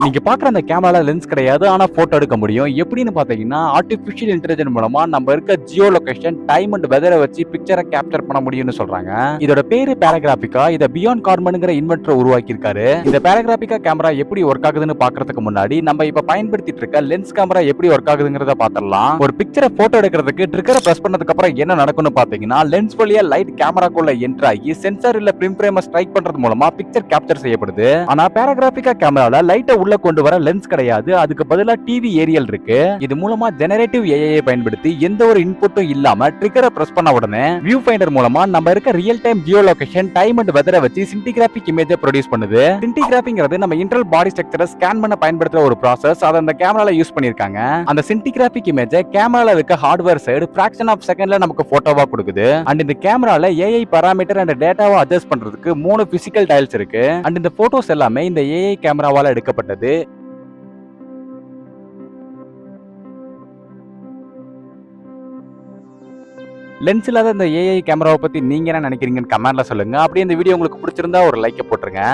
நீங்க பாக்குற அந்த கேமரால லென்ஸ் கிடையாது. ஆனா போட்டோ எடுக்க முடியும். எப்படின்னு பாத்தீங்கன்னா, ஆர்டிபிஷியல் இன்டெலிஜென்ஸ் மூலமா நம்ம இருக்க ஜியோ லொகேஷன், டைம் அண்ட் வெதர வச்சு பிக்சர கேப்சர் பண்ண முடியும்னு சொல்றாங்க. இதோட பேரு பாராகிராபிகா. இத பியாண்ட் கார்மன்ங்கிற இன்வென்டர் உருவாக்கி இருக்காரு. இந்த பாராகிராபிகா கேமரா எப்படி ஒர்க் ஆகுதுன்னு பாக்குறதுக்கு முன்னாடி நம்ம இப்ப பயன்படுத்திட்டு இருக்க லென்ஸ் கேமரா எப்படி ஒர்க் ஆகுதுங்கிறத பாத்திரலாம். ஒரு பிக்சரை போட்டோ எடுக்கிறதுக்கு ட்ரிகரை பிரஸ் பண்ணதுக்கு அப்புறம் என்ன நடக்கும்னு பாத்தீங்கன்னா, லென்ஸ் வழியா லைட் கேமராக்குள்ள என்டர் ஆகி சென்சார் இல்ல பிலிம் பிரேமை ஸ்ட்ரைக் பண்றது மூலமா பிக்சர் கேப்சர் செய்யப்படுது. ஆனா பாராகிராபிகா கேமரால லைட்டை உள்ள கொண்டு வர லென்ஸ் கிடையாது. அதுக்கு பதிலா டிவி ஏரியல் இருக்கு. இது மூலமா ஜெனரேட்டிவ் ஏஐ பயன்படுத்தி எந்த ஒரு இன்புட்டும் இல்லாம ட்ரிகரை பிரஸ் பண்ண உடனே வியூ ஃபைண்டர் மூலமா நம்ம இருக்க real time geolocation, time and வெதரை வச்சு சின்டிகிராபிக் இமேஜை ப்ரொடியூஸ் பண்ணுது. சின்டிகிராபிங்கிறது நம்ம இன்டர்னல் பாடி ஸ்ட்ரக்சரை ஸ்கேன் பண்ண பயன்படுத்துற ஒரு ப்ராசஸ். அதை அந்த கேமரால யூஸ் பண்ணிருக்காங்க. அந்த சின்டிகிராபிக் இமேஜை கேமரால இருக்க ஹார்ட்வேர் சைடு ஃபிராக்ஷன் ஆஃப் செகண்ட்ல நமக்கு போட்டோவா கொடுக்குது. அண்ட் இந்த கேமரால ஏஐ பாராமீட்டர் அண்ட் டேட்டாவை அட்ஜஸ்ட் பண்றதுக்கு 3 பிசிக்கல் டயல்ஸ் இருக்கு. அண்ட் இந்த போட்டோஸ் எல்லாமே இந்த ஏஐ கேமராவால எடுக்கப்பட்டது. லென்ஸ் இல்லாத இந்த ஏஐ கேமராவை பத்தி நீங்க என்ன நினைக்கிறீங்கன்னு கமெண்ட்ல சொல்லுங்க. அப்படியே இந்த வீடியோ உங்களுக்கு பிடிச்சிருந்தா ஒரு லைக் போட்டுருங்க.